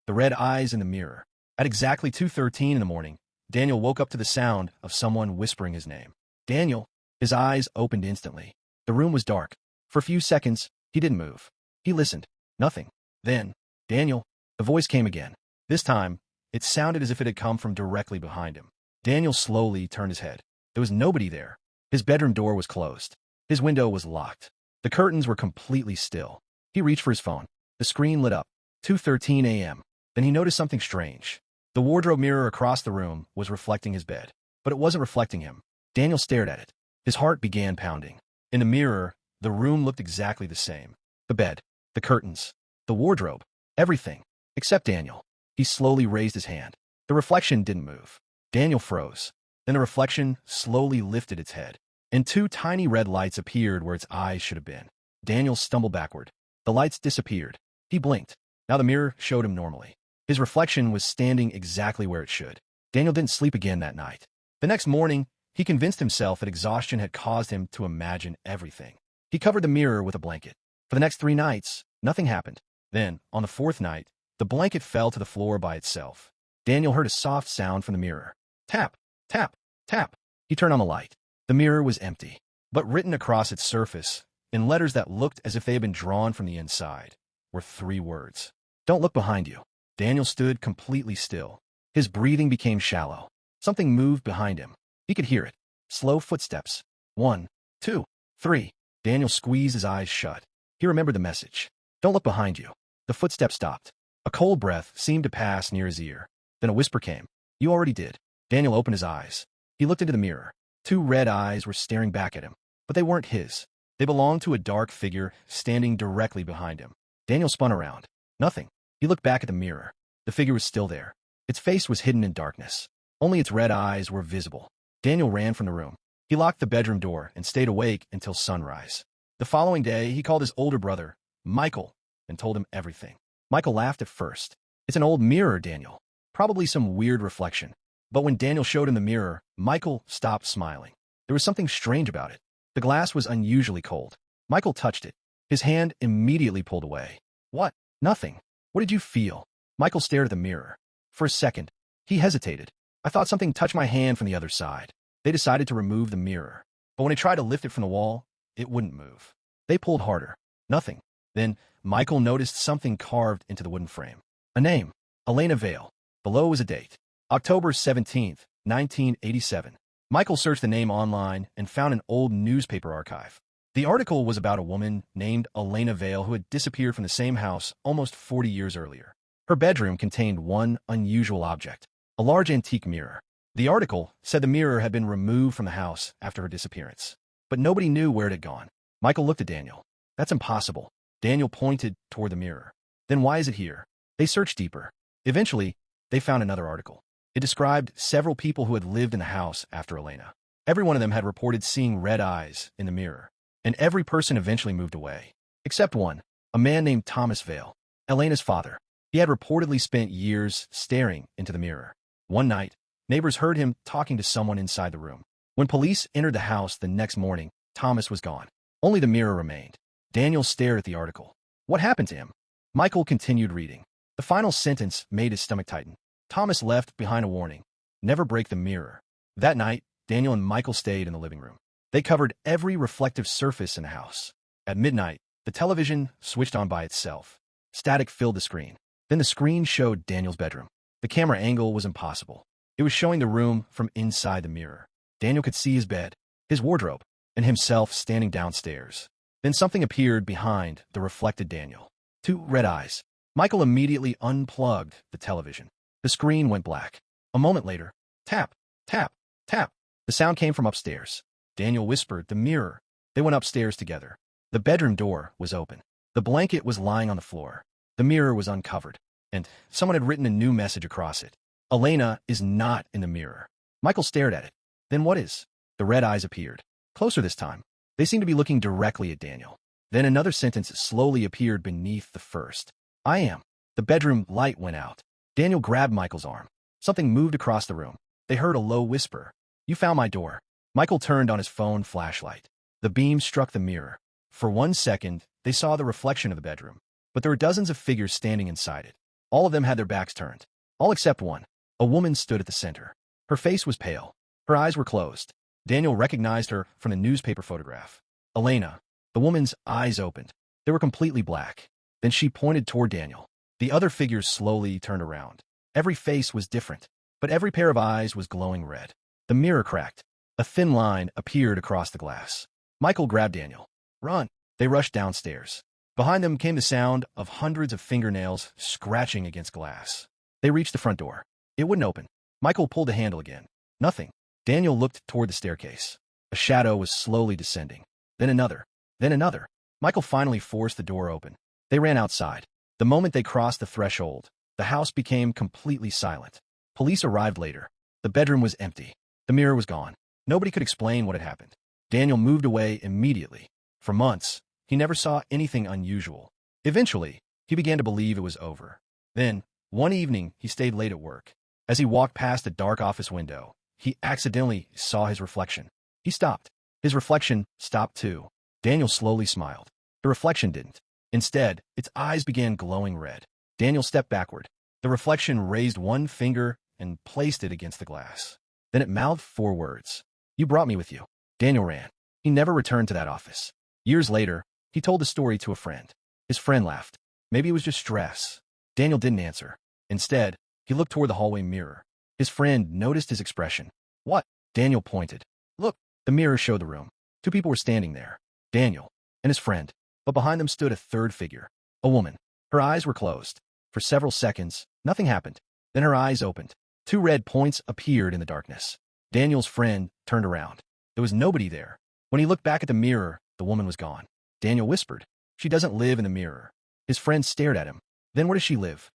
the red eyes in the mirror. At exactly 2:13 in the morning, Daniel woke up to the sound of someone whispering his name. Daniel. His eyes opened instantly. The room was dark. For a few seconds, he didn't move. He listened. Nothing. Then, Daniel. The voice came again. This time, it sounded as if it had come from directly behind him. Daniel slowly turned his head. There was nobody there. His bedroom door was closed. His window was locked. The curtains were completely still. He reached for his phone. The screen lit up. 2:13 a.m. Then he noticed something strange. The wardrobe mirror across the room was reflecting his bed, but it wasn't reflecting him. Daniel stared at it. His heart began pounding. In the mirror, the room looked exactly the same. The bed, the curtains, the wardrobe, everything, except Daniel. He slowly raised his hand. The reflection didn't move. Daniel froze. Then the reflection slowly lifted its head, and two tiny red lights appeared where its eyes should have been. Daniel stumbled backward. The lights disappeared. He blinked. Now the mirror showed him normally. His reflection was standing exactly where it should. Daniel didn't sleep again that night. The next morning, he convinced himself that exhaustion had caused him to imagine everything. He covered the mirror with a blanket. For the next 3 nights, nothing happened. Then, on the 4th night, the blanket fell to the floor by itself. Daniel heard a soft sound from the mirror. Tap, tap, tap. He turned on the light. The mirror was empty, but written across its surface, in letters that looked as if they had been drawn from the inside, were 3 words. Don't look behind you. Daniel stood completely still. His breathing became shallow. Something moved behind him. He could hear it. Slow footsteps. 1, 2, 3. Daniel squeezed his eyes shut. He remembered the message. Don't look behind you. The footsteps stopped. A cold breath seemed to pass near his ear. Then a whisper came. You already did. Daniel opened his eyes. He looked into the mirror. 2 red eyes were staring back at him, but they weren't his. They belonged to a dark figure standing directly behind him. Daniel spun around. Nothing. He looked back at the mirror. The figure was still there. Its face was hidden in darkness. Only its red eyes were visible. Daniel ran from the room. He locked the bedroom door and stayed awake until sunrise. The following day, he called his older brother, Michael, and told him everything. Michael laughed at first. It's an old mirror, Daniel. Probably some weird reflection. But when Daniel showed him the mirror, Michael stopped smiling. There was something strange about it. The glass was unusually cold. Michael touched it. His hand immediately pulled away. What? Nothing. What did you feel? Michael stared at the mirror. For a second, he hesitated. I thought something touched my hand from the other side. They decided to remove the mirror. But when I tried to lift it from the wall, it wouldn't move. They pulled harder. Nothing. Then, Michael noticed something carved into the wooden frame. A name. Elena Vale. Below was a date. October 17th, 1987. Michael searched the name online and found an old newspaper archive. The article was about a woman named Elena Vale who had disappeared from the same house almost 40 years earlier. Her bedroom contained one unusual object, a large antique mirror. The article said the mirror had been removed from the house after her disappearance, but nobody knew where it had gone. Michael looked at Daniel. That's impossible. Daniel pointed toward the mirror. Then why is it here? They searched deeper. Eventually, they found another article. It described several people who had lived in the house after Elena. Every one of them had reported seeing red eyes in the mirror, and every person eventually moved away. Except one, a man named Thomas Vale, Elena's father. He had reportedly spent years staring into the mirror. One night, neighbors heard him talking to someone inside the room. When police entered the house the next morning, Thomas was gone. Only the mirror remained. Daniel stared at the article. What happened to him? Michael continued reading. The final sentence made his stomach tighten. Thomas left behind a warning. Never break the mirror. That night, Daniel and Michael stayed in the living room. They covered every reflective surface in the house. At midnight, the television switched on by itself. Static filled the screen. Then the screen showed Daniel's bedroom. The camera angle was impossible. It was showing the room from inside the mirror. Daniel could see his bed, his wardrobe, and himself standing downstairs. Then something appeared behind the reflected Daniel. 2 red eyes. Michael immediately unplugged the television. The screen went black. A moment later, tap, tap, tap. The sound came from upstairs. Daniel whispered, the mirror. They went upstairs together. The bedroom door was open. The blanket was lying on the floor. The mirror was uncovered, and someone had written a new message across it. Elena is not in the mirror. Michael stared at it. Then what is? The red eyes appeared. Closer this time. They seemed to be looking directly at Daniel. Then another sentence slowly appeared beneath the first. I am. The bedroom light went out. Daniel grabbed Michael's arm. Something moved across the room. They heard a low whisper. You found my door. Michael turned on his phone flashlight. The beam struck the mirror. For 1 second, they saw the reflection of the bedroom, but there were dozens of figures standing inside it. All of them had their backs turned. All except one. A woman stood at the center. Her face was pale. Her eyes were closed. Daniel recognized her from the newspaper photograph. Elena. The woman's eyes opened. They were completely black. Then she pointed toward Daniel. The other figures slowly turned around. Every face was different, but every pair of eyes was glowing red. The mirror cracked. A thin line appeared across the glass. Michael grabbed Daniel. Run! They rushed downstairs. Behind them came the sound of hundreds of fingernails scratching against glass. They reached the front door. It wouldn't open. Michael pulled the handle again. Nothing. Daniel looked toward the staircase. A shadow was slowly descending. Then another. Then another. Michael finally forced the door open. They ran outside. The moment they crossed the threshold, the house became completely silent. Police arrived later. The bedroom was empty. The mirror was gone. Nobody could explain what had happened. Daniel moved away immediately. For months, he never saw anything unusual. Eventually, he began to believe it was over. Then, one evening, he stayed late at work. As he walked past a dark office window, he accidentally saw his reflection. He stopped. His reflection stopped too. Daniel slowly smiled. The reflection didn't. Instead, its eyes began glowing red. Daniel stepped backward. The reflection raised one finger and placed it against the glass. Then it mouthed 4 words. You brought me with you. Daniel ran. He never returned to that office. Years later, he told the story to a friend. His friend laughed. Maybe it was just stress. Daniel didn't answer. Instead, he looked toward the hallway mirror. His friend noticed his expression. What? Daniel pointed. Look, the mirror showed the room. 2 people were standing there. Daniel and his friend. But behind them stood a third figure. A woman. Her eyes were closed. For several seconds, nothing happened. Then her eyes opened. 2 red points appeared in the darkness. Daniel's friend turned around. There was nobody there. When he looked back at the mirror, the woman was gone. Daniel whispered, She doesn't live in the mirror. His friend stared at him. Then where does she live?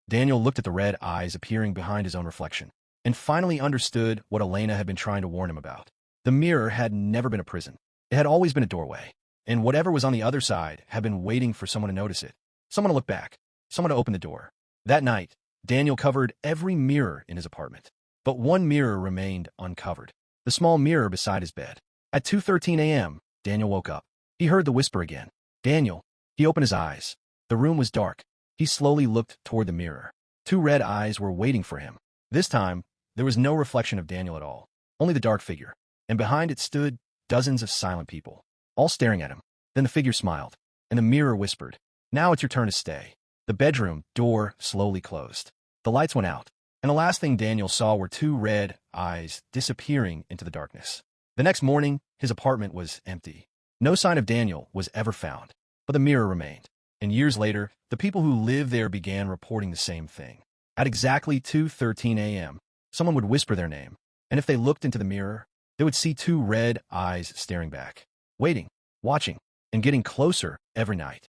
Daniel looked at the red eyes appearing behind his own reflection, and finally understood what Elena had been trying to warn him about. The mirror had never been a prison. It had always been a doorway, and whatever was on the other side had been waiting for someone to notice it, someone to look back, someone to open the door. That night, Daniel covered every mirror in his apartment, but one mirror remained uncovered, the small mirror beside his bed. At 2:13 a.m., Daniel woke up. He heard the whisper again. Daniel. He opened his eyes. The room was dark. He slowly looked toward the mirror. 2 red eyes were waiting for him. This time, there was no reflection of Daniel at all, only the dark figure, and behind it stood dozens of silent people, all staring at him. Then the figure smiled, and the mirror whispered, Now it's your turn to stay. The bedroom door slowly closed. The lights went out, and the last thing Daniel saw were 2 red eyes disappearing into the darkness. The next morning, his apartment was empty. No sign of Daniel was ever found, but the mirror remained. And years later, the people who lived there began reporting the same thing. At exactly 2:13 a.m., someone would whisper their name, and if they looked into the mirror, they would see 2 red eyes staring back, waiting, watching, and getting closer every night.